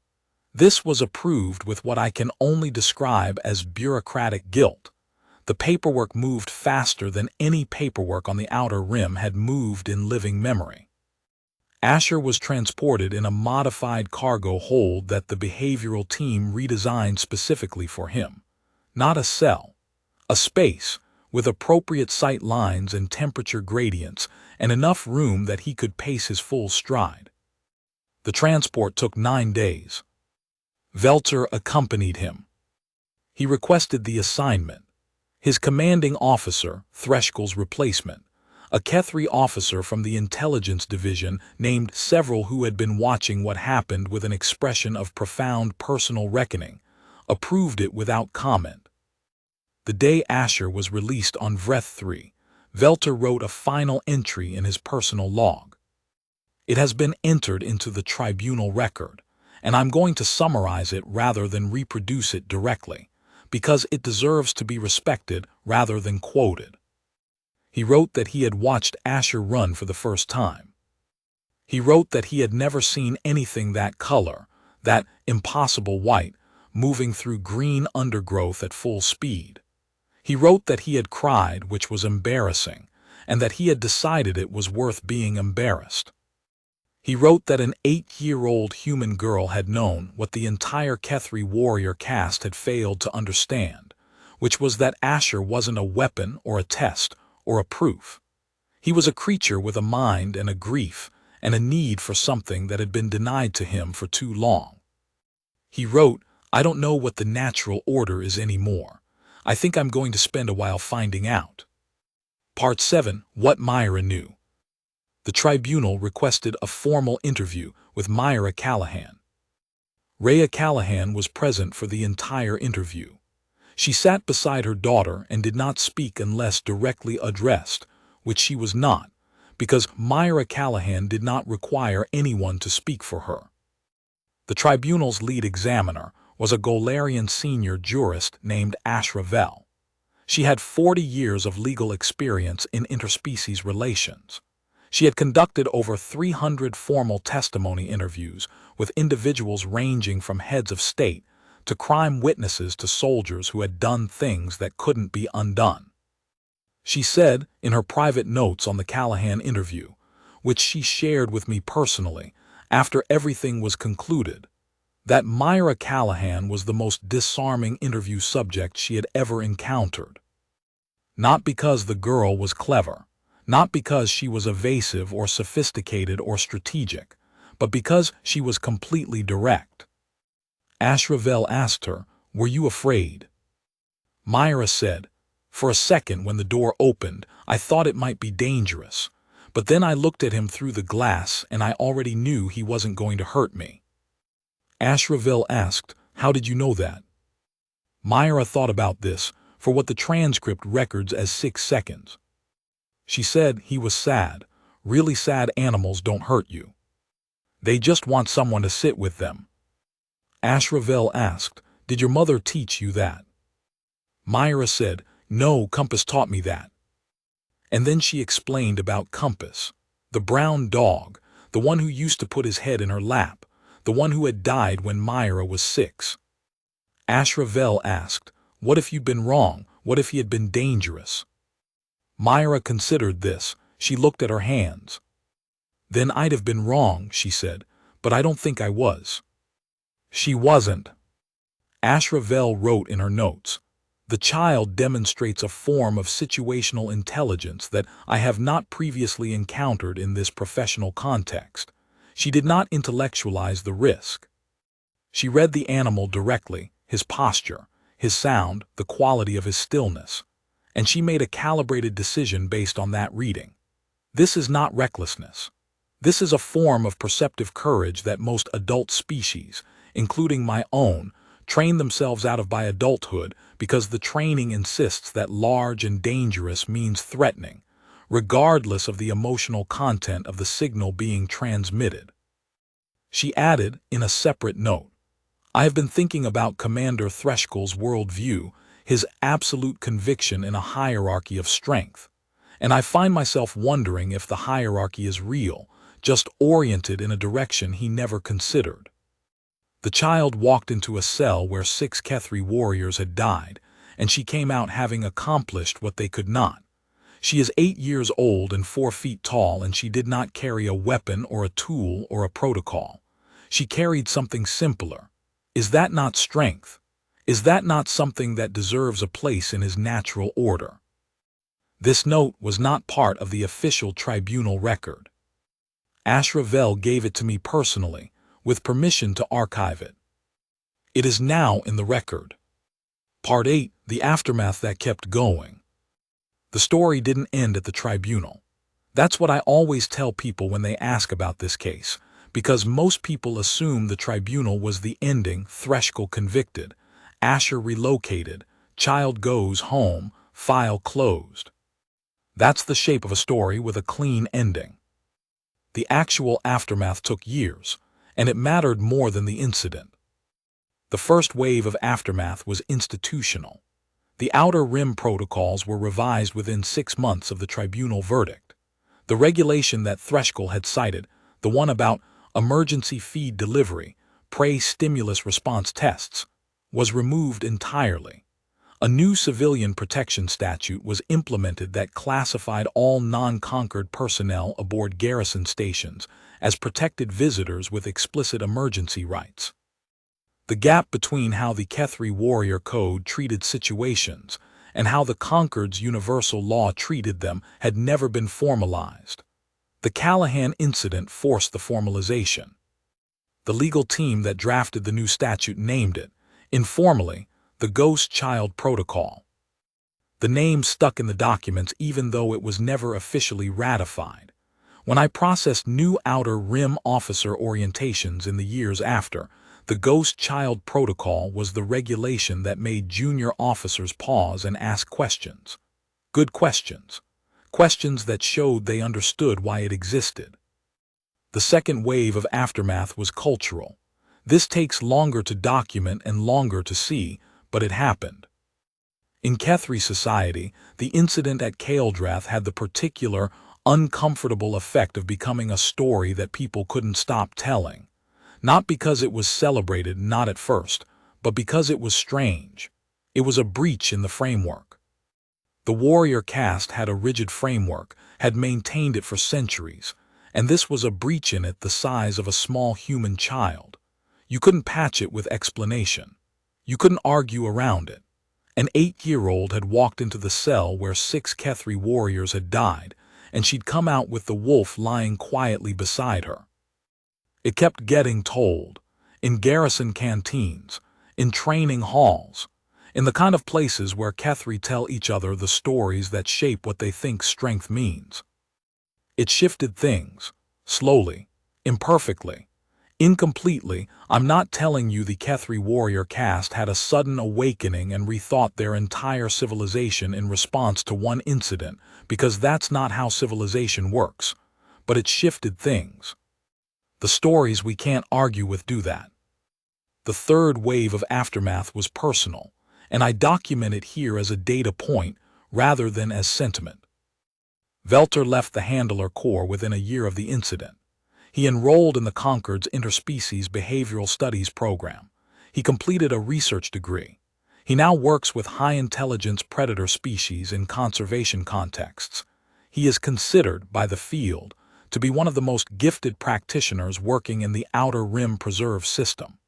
A: This was approved with what I can only describe as bureaucratic guilt. The paperwork moved faster than any paperwork on the Outer Rim had moved in living memory. Asher was transported in a modified cargo hold that the behavioral team redesigned specifically for him. Not a cell, a space with appropriate sight lines and temperature gradients and enough room that he could pace his full stride. The transport took 9 days. Velter accompanied him. He requested the assignment. His commanding officer, Threshkull's replacement, a Kethri officer from the intelligence division, named several who had been watching what happened with an expression of profound personal reckoning, approved it without comment. The day Asher was released on Vreth 3, Velter wrote a final entry in his personal log. It has been entered into the tribunal record, and I'm going to summarize it rather than reproduce it directly, because it deserves to be respected rather than quoted. He wrote that he had watched Asher run for the first time. He wrote that he had never seen anything that color, that impossible white, moving through green undergrowth at full speed. He wrote that he had cried, which was embarrassing, and that he had decided it was worth being embarrassed. He wrote that an 8-year-old human girl had known what the entire Kethri warrior caste had failed to understand, which was that Asher wasn't a weapon or a test or a proof. He was a creature with a mind and a grief and a need for something that had been denied to him for too long. He wrote, I don't know what the natural order is anymore. I think I'm going to spend a while finding out. Part 7. What Myra Knew. The tribunal requested a formal interview with Myra Callahan. Rhea Callahan was present for the entire interview. She sat beside her daughter and did not speak unless directly addressed, which she was not, because Myra Callahan did not require anyone to speak for her. The tribunal's lead examiner was a Golarian senior jurist named Ashra Vel. She had 40 years of legal experience in interspecies relations. She had conducted over 300 formal testimony interviews with individuals ranging from heads of state to crime witnesses to soldiers who had done things that couldn't be undone. She said, in her private notes on the Callahan interview, which she shared with me personally after everything was concluded, that Myra Callahan was the most disarming interview subject she had ever encountered. Not because the girl was clever, not because she was evasive or sophisticated or strategic, but because she was completely direct. Ashra Vel asked her, "Were you afraid?" Myra said, "For a second when the door opened, I thought it might be dangerous, But then I looked at him through the glass and I already knew he wasn't going to hurt me. Ashravel asked, "How did you know that?" Myra thought about this, for what the transcript records as 6 seconds. She said he was sad. Really sad animals don't hurt you. They just want someone to sit with them. Ashravel asked, "Did your mother teach you that?" Myra said, "No, Compass taught me that." And then she explained about Compass, the brown dog, the one who used to put his head in her lap, the one who had died when Myra was 6. Ashravel asked, "What if you'd been wrong? What if he had been dangerous?" Myra considered this. She looked at her hands. "Then I'd have been wrong," she said, "but I don't think I was." She wasn't. Ashravel wrote in her notes, "The child demonstrates a form of situational intelligence that I have not previously encountered in this professional context. She did not intellectualize the risk. She read the animal directly, his posture, his sound, the quality of his stillness, and she made a calibrated decision based on that reading. This is not recklessness. This is a form of perceptive courage that most adult species, including my own, train themselves out of by adulthood because the training insists that large and dangerous means threatening, regardless of the emotional content of the signal being transmitted." She added in a separate note, "I have been thinking about Commander Threskull's worldview, his absolute conviction in a hierarchy of strength, and I find myself wondering if the hierarchy is real, just oriented in a direction he never considered." The child walked into a cell where 6 Kethri warriors had died, and she came out having accomplished what they could not. She is 8 years old and 4 feet tall, and she did not carry a weapon or a tool or a protocol. She carried something simpler. Is that not strength? Is that not something that deserves a place in his natural order? This note was not part of the official tribunal record. Ashravel gave it to me personally, with permission to archive it. It is now in the record. Part 8, the aftermath that kept going. The story didn't end at the tribunal. That's what I always tell people when they ask about this case, because most people assume the tribunal was the ending. Threskull convicted, Asher relocated, child goes home, file closed. That's the shape of a story with a clean ending. The actual aftermath took years, and it mattered more than the incident. The first wave of aftermath was institutional. The Outer Rim protocols were revised within 6 months of the tribunal verdict. The regulation that Threskull had cited, the one about emergency feed delivery, prey stimulus response tests, was removed entirely. A new civilian protection statute was implemented that classified all non-conquered personnel aboard garrison stations as protected visitors with explicit emergency rights. The gap between how the Kethri warrior code treated situations and how the Concord's universal law treated them had never been formalized. The Callahan incident forced the formalization. The legal team that drafted the new statute named it, informally, the Ghost Child Protocol. The name stuck in the documents even though it was never officially ratified. When I processed new Outer Rim officer orientations in the years after, the Ghost Child Protocol was the regulation that made junior officers pause and ask questions. Good questions. Questions that showed they understood why it existed. The second wave of aftermath was cultural. This takes longer to document and longer to see, but it happened. In Kethri society, the incident at Kaeldrath had the particular, uncomfortable effect of becoming a story that people couldn't stop telling. Not because it was celebrated, not at first, but because it was strange. It was a breach in the framework. The warrior caste had a rigid framework, had maintained it for centuries, and this was a breach in it the size of a small human child. You couldn't patch it with explanation. You couldn't argue around it. An 8-year-old had walked into the cell where 6 Kethri warriors had died, and she'd come out with the wolf lying quietly beside her. It kept getting told, in garrison canteens, in training halls, in the kind of places where Kethri tell each other the stories that shape what they think strength means. It shifted things, slowly, imperfectly, incompletely. I'm not telling you the Kethri warrior caste had a sudden awakening and rethought their entire civilization in response to one incident, because that's not how civilization works. But it shifted things. The stories we can't argue with do that. The third wave of aftermath was personal, and I document it here as a data point rather than as sentiment. Velter left the Handler Corps within a year of the incident. He enrolled in the Concord's Interspecies Behavioral Studies program. He completed a research degree. He now works with high-intelligence predator species in conservation contexts. He is considered, by the field, to be one of the most gifted practitioners working in the Outer Rim Preserve system.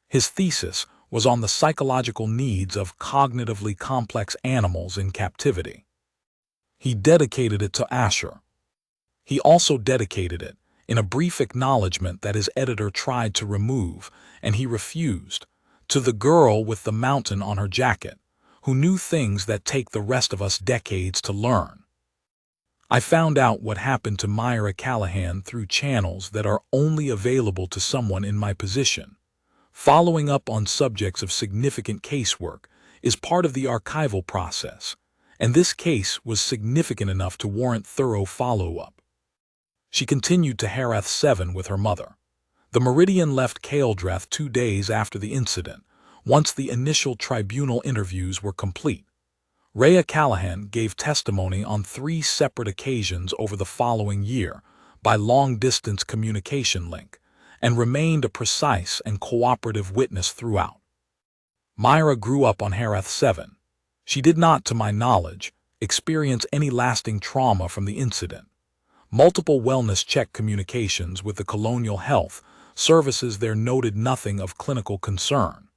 A: His thesis was on the psychological needs of cognitively complex animals in captivity. He dedicated it to Asher. He also dedicated it in a brief acknowledgement that his editor tried to remove, and he refused, to the girl with the mountain on her jacket, who knew things that take the rest of us decades to learn. I found out what happened to Myra Callahan through channels that are only available to someone in my position. Following up on subjects of significant casework is part of the archival process, and this case was significant enough to warrant thorough follow-up. She continued to Herath 7 with her mother. The Meridian left Kaeldrath 2 days after the incident, once the initial tribunal interviews were complete. Rhea Callahan gave testimony on 3 separate occasions over the following year by long-distance communication link, and remained a precise and cooperative witness throughout. Myra grew up on Herath 7. She did not, to my knowledge, experience any lasting trauma from the incident. Multiple wellness check communications with the Colonial Health Services there noted nothing of clinical concern.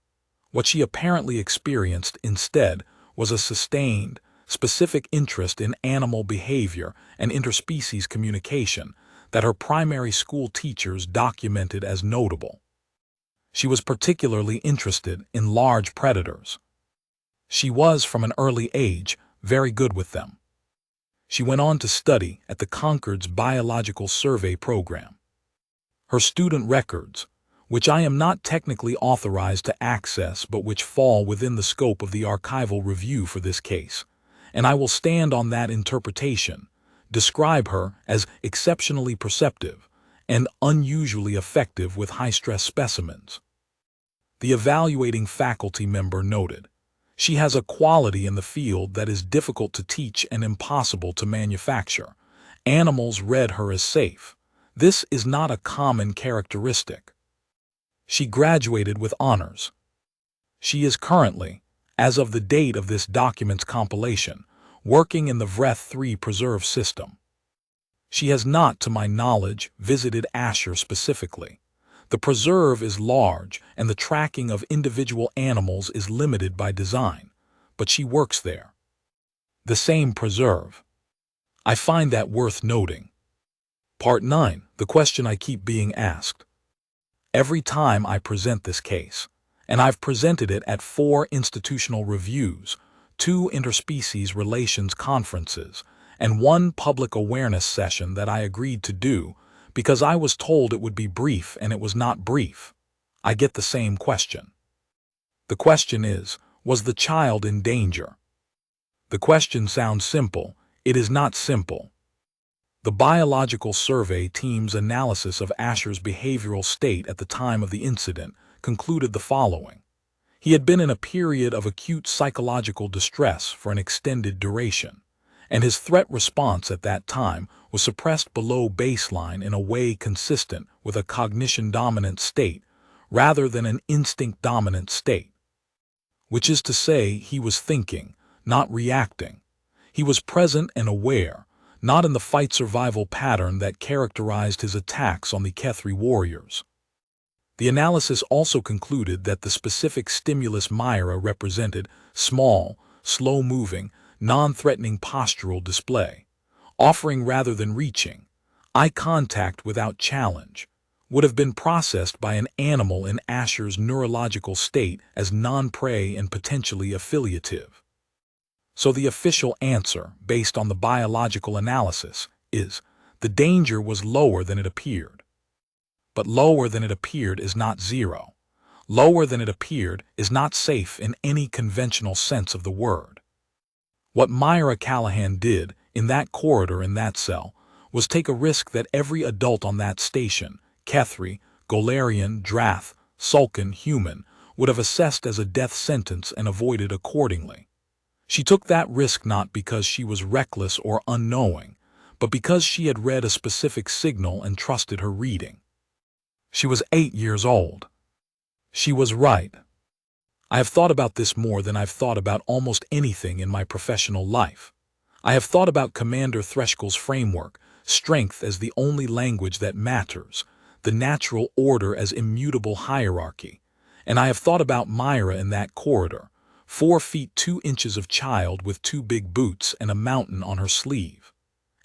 A: What she apparently experienced instead was a sustained, specific interest in animal behavior and interspecies communication that her primary school teachers documented as notable. She was particularly interested in large predators. She was, from an early age, very good with them. She went on to study at the Concord's Biological Survey program. Her student records, which I am not technically authorized to access but which fall within the scope of the archival review for this case, and I will stand on that interpretation, describe her as exceptionally perceptive and unusually effective with high-stress specimens. The evaluating faculty member noted, "She has a quality in the field that is difficult to teach and impossible to manufacture. Animals read her as safe. This is not a common characteristic." She graduated with honors. She is currently, as of the date of this document's compilation, working in the Vreth 3 preserve system. She has not, to my knowledge, visited Asher specifically. The preserve is large and the tracking of individual animals is limited by design, but she works there. The same preserve. I find that worth noting. Part 9, the question I keep being asked. Every time I present this case, and I've presented it at 4 institutional reviews, 2 interspecies relations conferences, and 1 public awareness session that I agreed to do because I was told it would be brief and it was not brief, I get the same question. The question is, was the child in danger? The question sounds simple. It is not simple. The Biological Survey team's analysis of Asher's behavioral state at the time of the incident concluded the following. He had been in a period of acute psychological distress for an extended duration, and his threat response at that time was suppressed below baseline in a way consistent with a cognition-dominant state rather than an instinct-dominant state. Which is to say, he was thinking, not reacting. He was present and aware, not in the fight-survival pattern that characterized his attacks on the Kethri warriors. The analysis also concluded that the specific stimulus Myra represented small, slow-moving, non-threatening postural display, offering rather than reaching, eye contact without challenge, would have been processed by an animal in Asher's neurological state as non-prey and potentially affiliative. So the official answer, based on the biological analysis, is The danger was lower than it appeared. But lower than it appeared is not zero. Lower than it appeared is not safe in any conventional sense of the word. What Myra Callahan did, in that corridor in that cell, was take a risk that every adult on that station, Kethri, Golarian, Drath, Sulcan, human, would have assessed as a death sentence and avoided accordingly. She took that risk not because she was reckless or unknowing, but because she had read a specific signal and trusted her reading. She was 8 years old. She was right. I have thought about this more than I've thought about almost anything in my professional life. I have thought about Commander Threshkell's framework, strength as the only language that matters, the natural order as immutable hierarchy, and I have thought about Myra in that corridor, 4 feet 2 inches of child with 2 big boots and a mountain on her sleeve.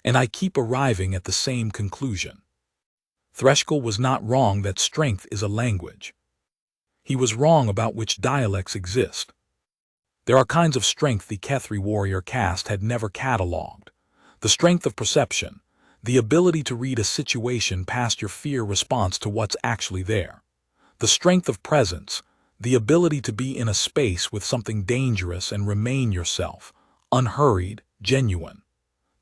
A: And I keep arriving at the same conclusion. Threshkell was not wrong that strength is a language. He was wrong about which dialects exist. There are kinds of strength the Kethri warrior caste had never catalogued. The strength of perception, the ability to read a situation past your fear response to what's actually there. The strength of presence, the ability to be in a space with something dangerous and remain yourself, unhurried, genuine.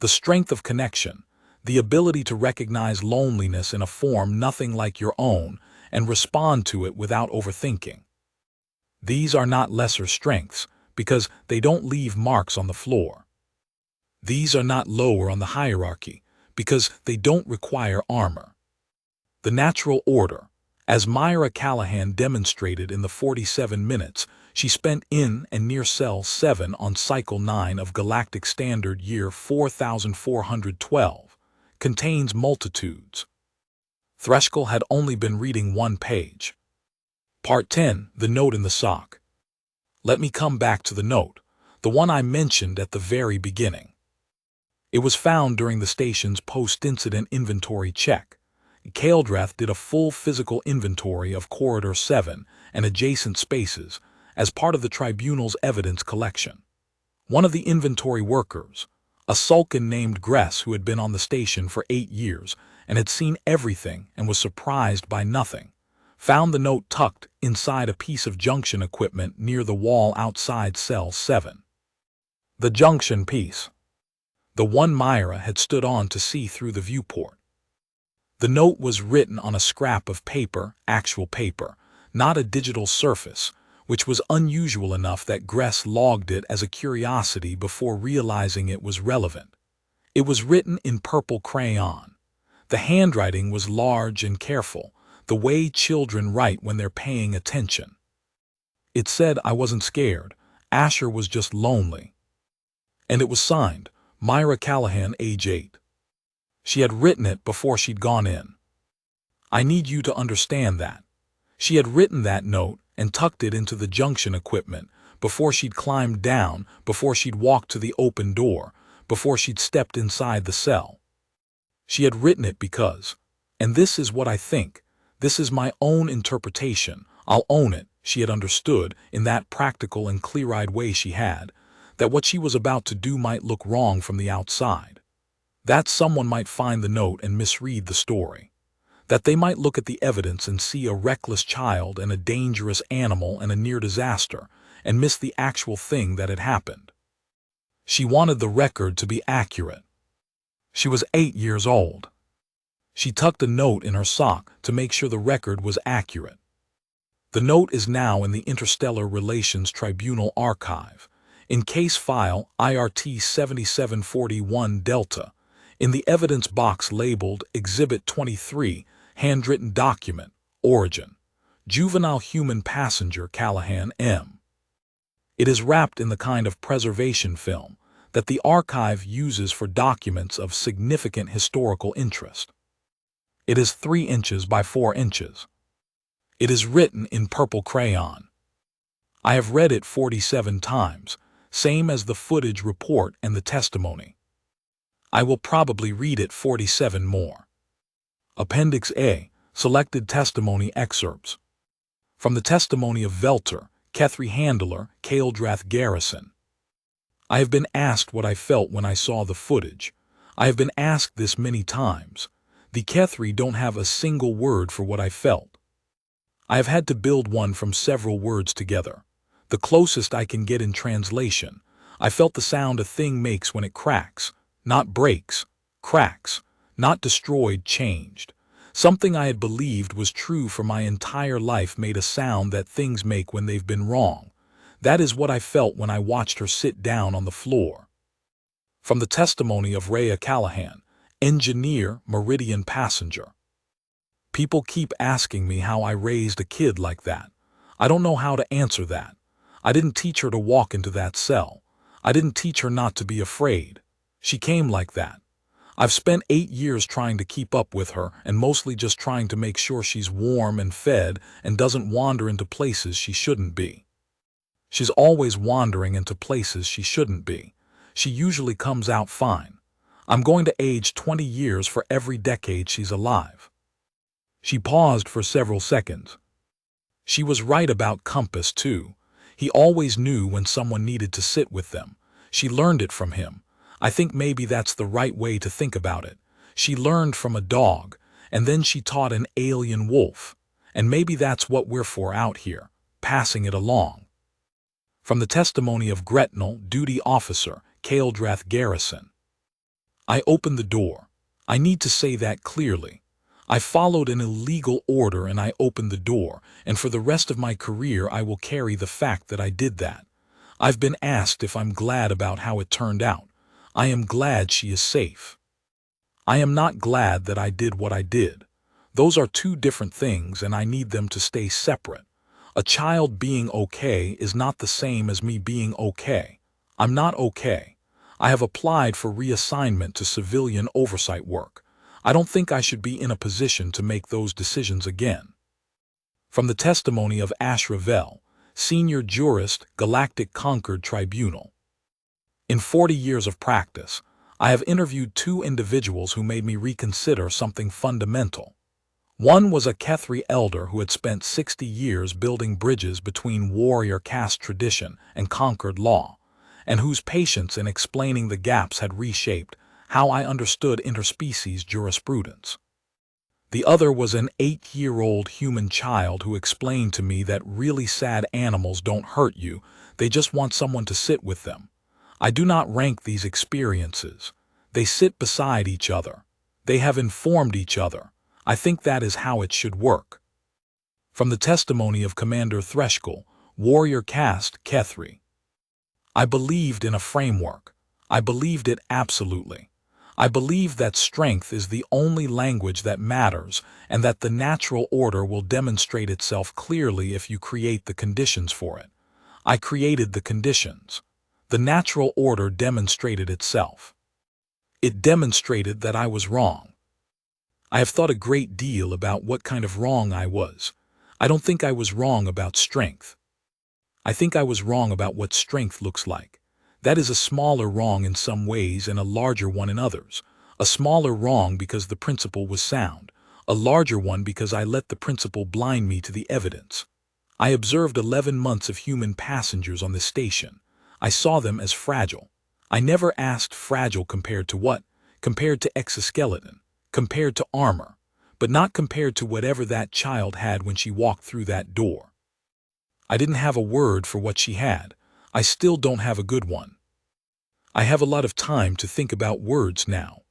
A: The strength of connection, the ability to recognize loneliness in a form nothing like your own and respond to it without overthinking. These are not lesser strengths because they don't leave marks on the floor. These are not lower on the hierarchy because they don't require armor. The natural order, as Myra Callahan demonstrated in the 47 minutes she spent in and near Cell 7 on Cycle 9 of Galactic Standard Year 4412, contains multitudes. Threshkell had only been reading 1 page. Part 10, the note in the sock. Let me come back to the note, the one I mentioned at the very beginning. It was found during the station's post-incident inventory check. Kaeldrath did a full physical inventory of Corridor 7 and adjacent spaces as part of the Tribunal's evidence collection. One of the inventory workers, a Sulcan named Gress who had been on the station for 8 years and had seen everything and was surprised by nothing, found the note tucked inside a piece of junction equipment near the wall outside Cell 7. The junction piece. The one Myra had stood on to see through the viewport. The note was written on a scrap of paper, actual paper, not a digital surface, which was unusual enough that Gress logged it as a curiosity before realizing it was relevant. It was written in purple crayon. The handwriting was large and careful, the way children write when they're paying attention. It said, "I wasn't scared. Asher was just lonely." And it was signed, Myra Callahan, age 8. She had written it before she'd gone in. I need you to understand that. She had written that note and tucked it into the junction equipment before she'd climbed down, before she'd walked to the open door, before she'd stepped inside the cell. She had written it because, and this is what I think, this is my own interpretation, I'll own it, she had understood, in that practical and clear-eyed way she had, that what she was about to do might look wrong from the outside. That someone might find the note and misread the story. That they might look at the evidence and see a reckless child and a dangerous animal and a near disaster, and miss the actual thing that had happened. She wanted the record to be accurate. She was 8 years old. She tucked a note in her sock to make sure the record was accurate. The note is now in the Interstellar Relations Tribunal Archive, in case file IRT 7741 Delta, in the evidence box labeled Exhibit 23, handwritten document, origin, juvenile human passenger Callahan M. It is wrapped in the kind of preservation film that the archive uses for documents of significant historical interest. It is 3 inches by 4 inches. It is written in purple crayon. I have read it 47 times, same as the footage report and the testimony. I will probably read it 47 more. Appendix A, Selected Testimony Excerpts. From the testimony of Velter, Kethri Handler, Kaeldrath Garrison. I have been asked what I felt when I saw the footage. I have been asked this many times. The Kethri don't have a single word for what I felt. I have had to build one from several words together. The closest I can get in translation. I felt the sound a thing makes when it cracks, not breaks, cracks, not destroyed, changed. Something I had believed was true for my entire life made a sound that things make when they've been wrong. That is what I felt when I watched her sit down on the floor. From the testimony of Rhea Callahan, engineer, Meridian passenger. People keep asking me how I raised a kid like that. I don't know how to answer that. I didn't teach her to walk into that cell. I didn't teach her not to be afraid. She came like that. I've spent 8 years trying to keep up with her and mostly just trying to make sure she's warm and fed and doesn't wander into places she shouldn't be. She's always wandering into places she shouldn't be. She usually comes out fine. I'm going to age 20 years for every decade she's alive. She paused for several seconds. She was right about Compass, too. He always knew when someone needed to sit with them. She learned it from him. I think maybe that's the right way to think about it. She learned from a dog, and then she taught an alien wolf. And maybe that's what we're for out here, passing it along. From the testimony of Gretnal, duty officer, Caldrath Garrison. I opened the door. I need to say that clearly. I followed an illegal order and I opened the door, and for the rest of my career I will carry the fact that I did that. I've been asked if I'm glad about how it turned out. I am glad she is safe. I am not glad that I did what I did. Those are two different things and I need them to stay separate. A child being okay is not the same as me being okay. I'm not okay. I have applied for reassignment to civilian oversight work. I don't think I should be in a position to make those decisions again. From the testimony of Ash Ravel, senior jurist, Galactic Concord Tribunal. In 40 years of practice, I have interviewed 2 individuals who made me reconsider something fundamental. One was a Kethri elder who had spent 60 years building bridges between warrior caste tradition and Concord law, and whose patience in explaining the gaps had reshaped how I understood interspecies jurisprudence. The other was an 8-year-old human child who explained to me that really sad animals don't hurt you, they just want someone to sit with them. I do not rank these experiences. They sit beside each other. They have informed each other. I think that is how it should work. From the testimony of Commander Threshkull, warrior caste, Kethri. I believed in a framework. I believed it absolutely. I believe that strength is the only language that matters and that the natural order will demonstrate itself clearly if you create the conditions for it. I created the conditions. The natural order demonstrated itself. It demonstrated that I was wrong. I have thought a great deal about what kind of wrong I was. I don't think I was wrong about strength. I think I was wrong about what strength looks like. That is a smaller wrong in some ways and a larger one in others. A smaller wrong because the principle was sound. A larger one because I let the principle blind me to the evidence. I observed 11 months of human passengers on the station. I saw them as fragile. I never asked fragile compared to what? Compared to exoskeleton. Compared to armor, but not compared to whatever that child had when she walked through that door. I didn't have a word for what she had. I still don't have a good one. I have a lot of time to think about words now.